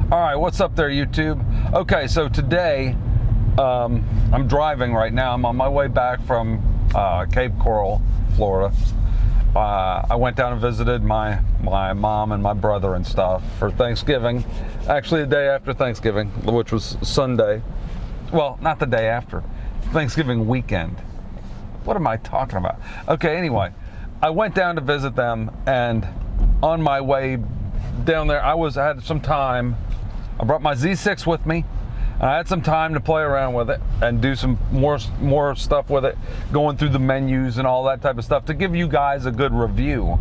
All right, what's up there, YouTube? Okay, so today I'm driving right now. I'm on my way back from Cape Coral, Florida. I went down and visited my mom and my brother and stuff for Thanksgiving. Actually, the day after Thanksgiving, which was Sunday. Well, not the day after. Thanksgiving weekend. What am I talking about? Okay, anyway, I went down to visit them, and on my way down there, I had some time. I brought my Z6 with me. I had some time to play around with it and do some more stuff with it, going through the menus and all that type of stuff to give you guys a good review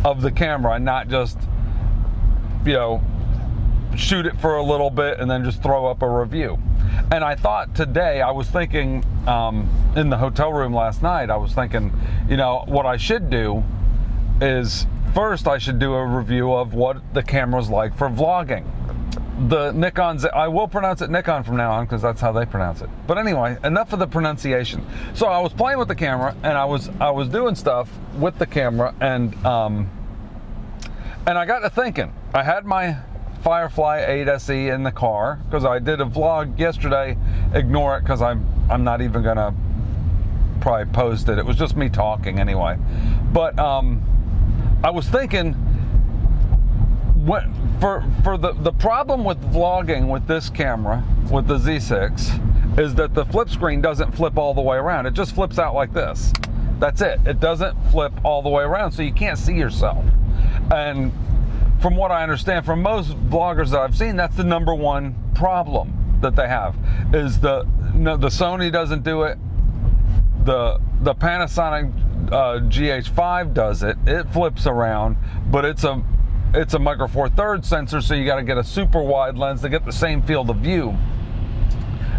of the camera and not just, shoot it for a little bit and then just throw up a review. And I thought today, I was thinking in the hotel room last night, I was thinking, what I should do is first I should do a review of what the camera's like for vlogging. The Nikon Z, I will pronounce it Nikon from now on because that's how they pronounce it. But anyway, enough of the pronunciation. So I was playing with the camera and I was doing stuff with the camera, and I got to thinking. I had my Firefly 8 SE in the car because I did a vlog yesterday. Ignore it because I'm not even gonna probably post it. It was just me talking anyway. But I was thinking, for the problem with vlogging with this camera, with the Z6, is that the flip screen doesn't flip all the way around. It just flips out like this. That's it. It doesn't flip all the way around, so you can't see yourself. And from what I understand from most vloggers that I've seen, that's the #1 problem that they have. Is the Sony doesn't do it. The Panasonic GH5 does it. It flips around, but it's a Micro Four Thirds sensor, so you got to get a super wide lens to get the same field of view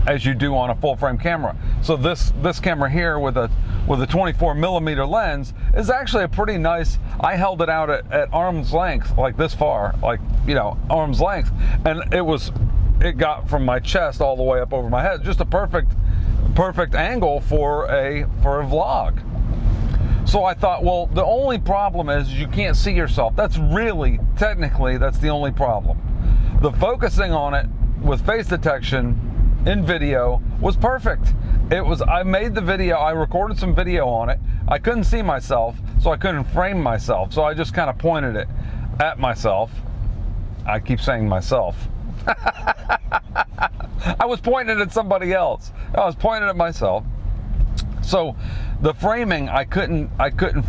as you do on a full frame camera. So this camera here with a 24mm lens is actually a pretty nice. I held it out at arm's length, like this far, arm's length, and it got from my chest all the way up over my head. Just a perfect angle for a vlog. So I thought, well, the only problem is you can't see yourself. That's really, technically, that's the only problem. The focusing on it with face detection in video was perfect. I made the video, I recorded some video on it. I couldn't see myself, so I couldn't frame myself. So I just kind of pointed it at myself. I keep saying myself. I was pointing at somebody else. I was pointing at myself. So the framing, I couldn't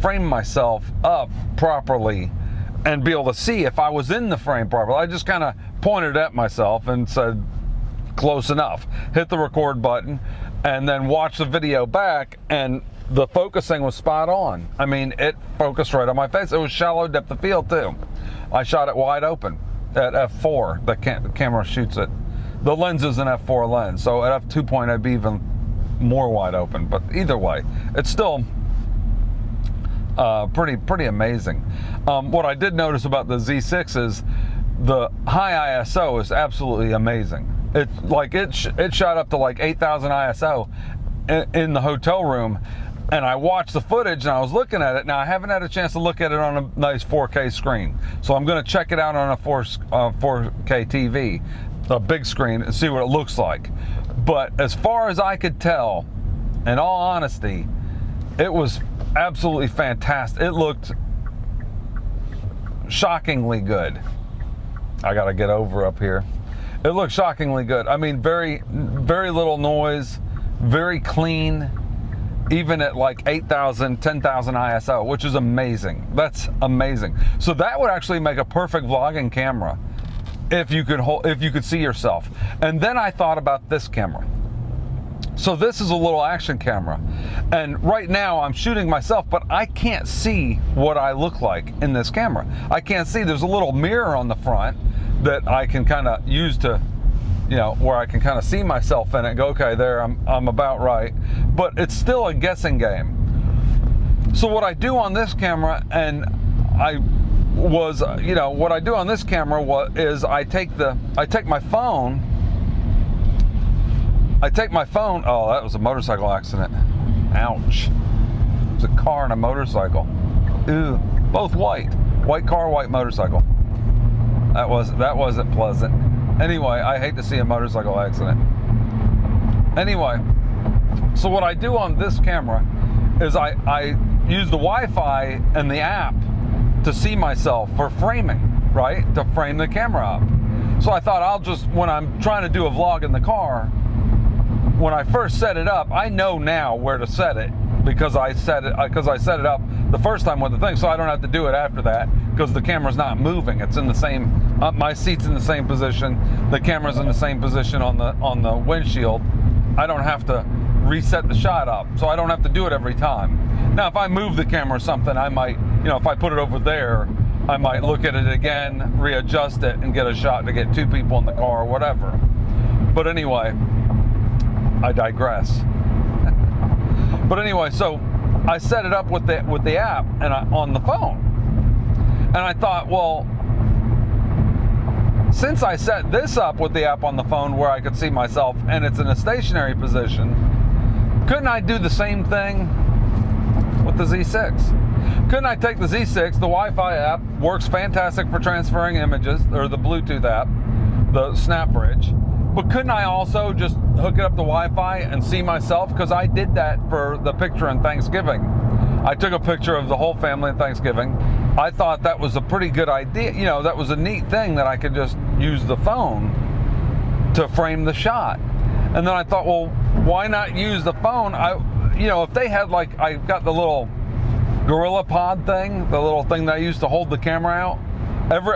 frame myself up properly and be able to see if I was in the frame properly. I just kind of pointed at myself and said, close enough. Hit the record button and then watch the video back, and the focusing was spot on. I mean, it focused right on my face. It was shallow depth of field too. I shot it wide open at f4. The camera shoots it. The lens is an f4 lens, so at f2.8 I'd be even more wide open, but either way, it's still pretty amazing. What I did notice about the Z6 is the high ISO is absolutely amazing. It shot up to like 8,000 ISO in the hotel room, and I watched the footage and I was looking at it. Now I haven't had a chance to look at it on a nice 4K screen, so I'm going to check it out on a 4K TV, a big screen, and see what it looks like. But as far as I could tell, in all honesty, it was absolutely fantastic. It looked shockingly good. I gotta get over up here. It looked shockingly good. I mean, very, very little noise, very clean, even at like 8,000, 10,000 ISO, which is amazing. That's amazing. So that would actually make a perfect vlogging camera if you could see yourself. And then I thought about this camera. So this is a little action camera, and right now I'm shooting myself, but I can't see what I look like in this camera. I can't see. There's a little mirror on the front that I can kind of use to, where I can kind of see myself in it and go, okay, there, I'm about right. But it's still a guessing game. So what I do on this camera, and what I do on this camera is I take my phone. Oh, that was a motorcycle accident. Ouch. It was a car and a motorcycle. Ew. Both white. White car, white motorcycle. That wasn't pleasant. Anyway, I hate to see a motorcycle accident. Anyway, so what I do on this camera is I use the Wi-Fi and the app to see myself for framing, right? To frame the camera up. So I thought I'll just, when I'm trying to do a vlog in the car, when I first set it up, I know now where to set it because I set it up the first time with the thing, so I don't have to do it after that because the camera's not moving. It's in the same, my seat's in the same position, the camera's in the same position on the windshield. I don't have to reset the shot up, so I don't have to do it every time. Now, if I move the camera or something, I might, if I put it over there, I might look at it again, readjust it, and get a shot to get two people in the car or whatever. But anyway, I digress. But anyway, so I set it up with the app and on the phone, and I thought, well, since I set this up with the app on the phone where I could see myself and it's in a stationary position, couldn't I do the same thing with the Z6? Couldn't I take the Z6, the Wi-Fi app works fantastic for transferring images, or the Bluetooth app, the Snap Bridge, but couldn't I also just hook it up to Wi-Fi and see myself? Because I did that for the picture in Thanksgiving. I took a picture of the whole family in Thanksgiving. I thought that was a pretty good idea. That was a neat thing that I could just use the phone to frame the shot. And then I thought, well, why not use the phone? If they had, like, I got the little Gorilla Pod thing, the little thing that I used to hold the camera out.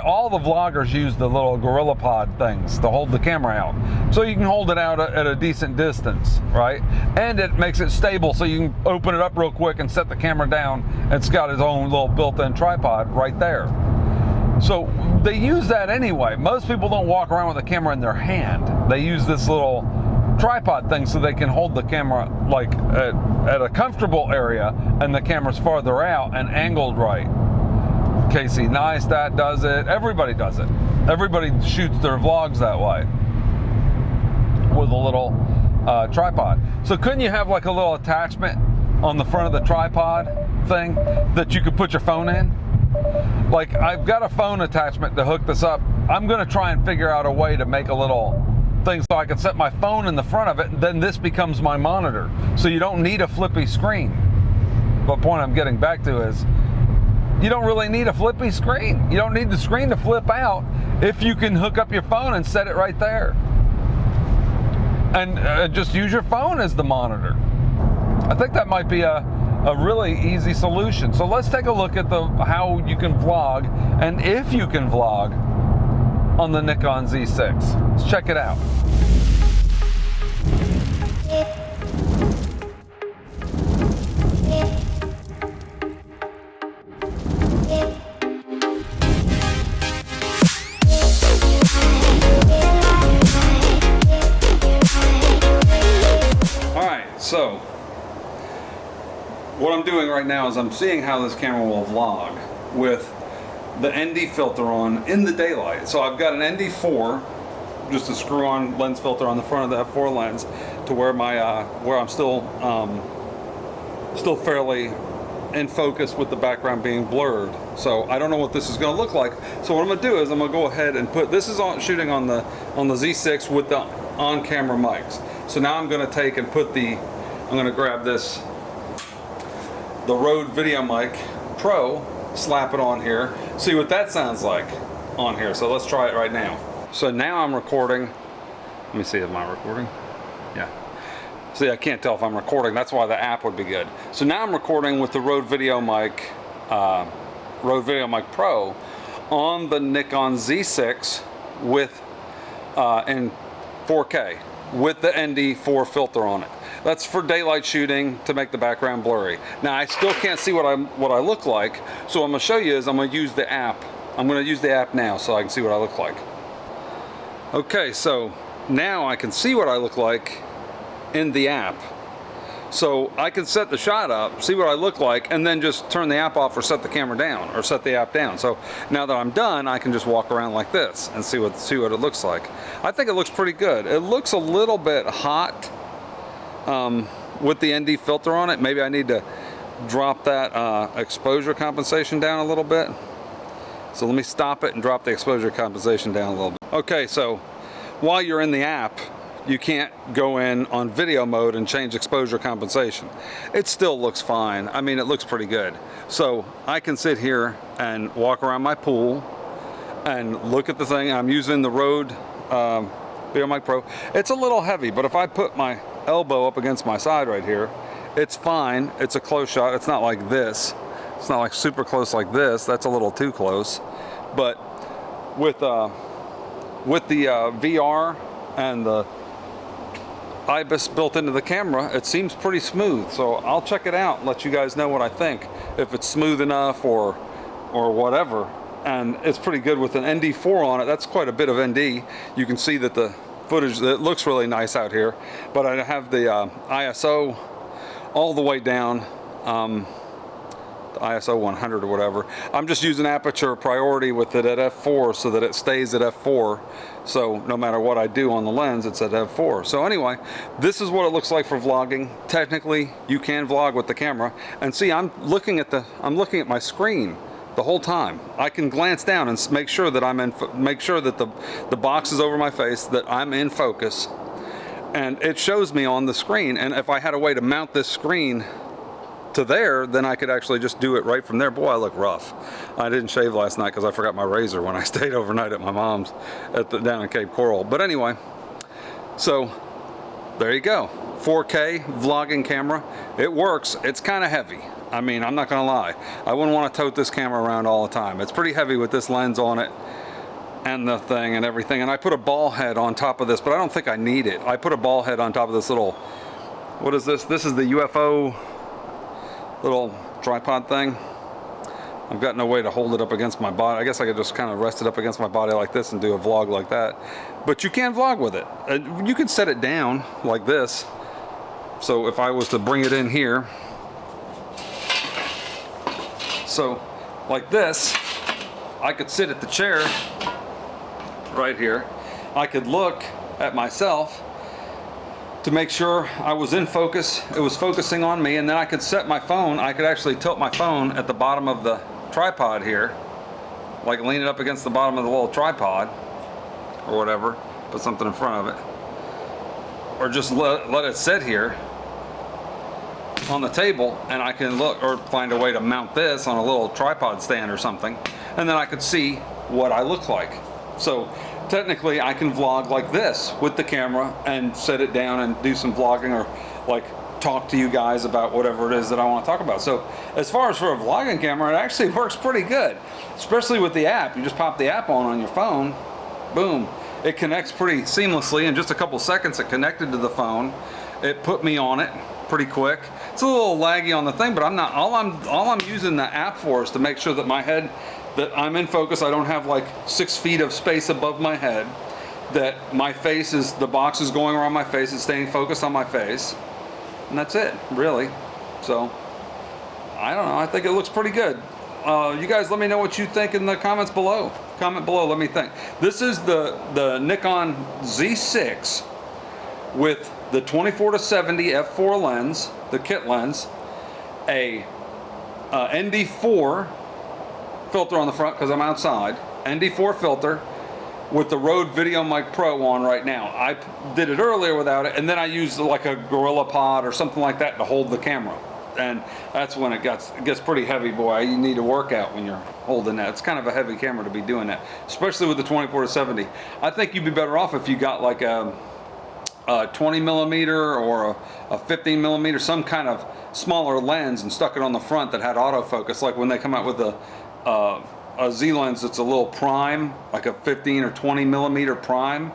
All the vloggers use the little Gorilla Pod things to hold the camera out. So you can hold it out at a decent distance, right? And it makes it stable so you can open it up real quick and set the camera down. It's got its own little built-in tripod right there. So they use that anyway. Most people don't walk around with a camera in their hand. They use this little tripod thing so they can hold the camera like at a comfortable area and the camera's farther out and angled right. Casey Neistat does it. Everybody does it. Everybody shoots their vlogs that way with a little tripod. So couldn't you have like a little attachment on the front of the tripod thing that you could put your phone in? Like, I've got a phone attachment to hook this up. I'm going to try and figure out a way to make a little thing so I can set my phone in the front of it, and then this becomes my monitor. So you don't need a flippy screen. The point I'm getting back to is, you don't really need a flippy screen. You don't need the screen to flip out if you can hook up your phone and set it right there. And just use your phone as the monitor. I think that might be a really easy solution. So let's take a look at how you can vlog, and if you can vlog on the Nikon Z6. Let's check it out. So, what I'm doing right now is I'm seeing how this camera will vlog with the ND filter on in the daylight. So I've got an ND4, just a screw-on lens filter on the front of the f4 lens, to where where I'm still fairly in focus with the background being blurred. So I don't know what this is going to look like. So what I'm going to do is I'm going to go ahead and put this is shooting on the Z6 with the on-camera mics. So now I'm going to take and put I'm going to grab the Rode Video Mic Pro, slap it on here, see what that sounds like on here. So let's try it right now. So now I'm recording. Let me see, am I recording? Yeah. See, I can't tell if I'm recording. That's why the app would be good. So now I'm recording with the Rode Video Mic Pro on the Nikon Z6 with in 4K with the ND4 filter on it. That's for daylight shooting to make the background blurry. Now I still can't see what I look like, so what I'm going to show you is I'm going to use the app. I'm going to use the app now so I can see what I look like. Okay, so now I can see what I look like in the app. So I can set the shot up, see what I look like, and then just turn the app off or set the camera down or set the app down. So now that I'm done, I can just walk around like this and see what it looks like. I think it looks pretty good. It looks a little bit hot with the ND filter on it. Maybe I need to drop that exposure compensation down a little bit. So let me stop it and drop the exposure compensation down a little bit. Okay, so while you're in the app, you can't go in on video mode and change exposure compensation. It still looks fine. I mean, it looks pretty good. So I can sit here and walk around my pool and look at the thing. I'm using the Rode VideoMic Pro. It's a little heavy, but if I put my elbow up against my side right here, it's fine. It's a close shot. It's not like this. It's not like super close like this. That's a little too close. But with the VR and the IBIS built into the camera, it seems pretty smooth. So I'll check it out and let you guys know what I think, if it's smooth enough or whatever. And it's pretty good with an ND4 on it. That's quite a bit of ND. You can see that the footage, it looks really nice out here. But I have the ISO all the way down, the ISO 100 or whatever. I'm just using aperture priority with it at f4 so that it stays at f4. So no matter what I do on the lens, it's at f4. So anyway, this is what it looks like for vlogging. Technically, you can vlog with the camera. And see, I'm looking at my screen the whole time. I can glance down and make sure that make sure that the box is over my face, that I'm in focus, and it shows me on the screen. And if I had a way to mount this screen to there, then I could actually just do it right from there. Boy, I look rough. I didn't shave last night because I forgot my razor when I stayed overnight at my mom's down in Cape Coral. But anyway, so there you go. 4K vlogging camera. It works. It's kind of heavy. I mean, I'm not gonna lie. I wouldn't want to tote this camera around all the time. It's pretty heavy with this lens on it and the thing and everything. And I put a ball head on top of this, but I don't think I need it. I put a ball head on top of this little, what is this? This is the UFO little tripod thing. I've got no way to hold it up against my body. I guess I could just kind of rest it up against my body like this and do a vlog like that. But you can vlog with it. You can set it down like this. So if I was to bring it in here, so like this, I could sit at the chair right here. I could look at myself to make sure I was in focus, it was focusing on me, and then I could set my phone. I could actually tilt my phone at the bottom of the tripod here, like lean it up against the bottom of the little tripod or whatever, put something in front of it, or just let it sit here on the table, and I can look or find a way to mount this on a little tripod stand or something, and then I could see what I look like. So technically I can vlog like this with the camera and set it down and do some vlogging, or like talk to you guys about whatever it is that I want to talk about. So as far as for a vlogging camera, it actually works pretty good, especially with the app. You just pop the app on your phone, boom, it connects pretty seamlessly. In just a couple seconds it connected to the phone. It put me on it pretty quick. It's a little laggy on the thing, but all I'm using the app for is to make sure that my head, that I'm in focus. I don't have like 6 feet of space above my head, that my face is, the box is going around my face, it's staying focused on my face, and that's it, really. So I don't know, I think it looks pretty good. You guys let me know what you think in the comments below. Comment below, let me think. This is the Nikon Z6 with the 24-70 f4 lens, the kit lens, a ND4 filter on the front because I'm outside, ND4 filter with the Rode VideoMic Pro on right now. I did it earlier without it, and then I used like a Gorilla Pod or something like that to hold the camera. And that's when it gets pretty heavy, boy. You need a workout when you're holding that. It's kind of a heavy camera to be doing that, especially with the 24-70. I think you'd be better off if you got like a 20mm or a 15mm, some kind of smaller lens, and stuck it on the front that had autofocus, like when they come out with a Z lens that's a little prime, like a 15 or 20mm prime,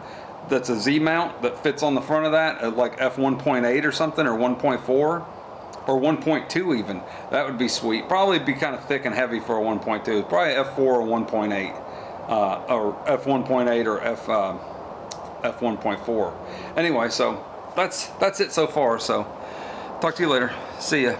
that's a Z mount that fits on the front of that at like f1.8 or something, or 1.4 or 1.2 even. That would be sweet. Probably be kind of thick and heavy for a 1.2. Probably f4 or 1.8, or f1.8 or f1.4. Anyway, so that's it so far. So talk to you later. See ya.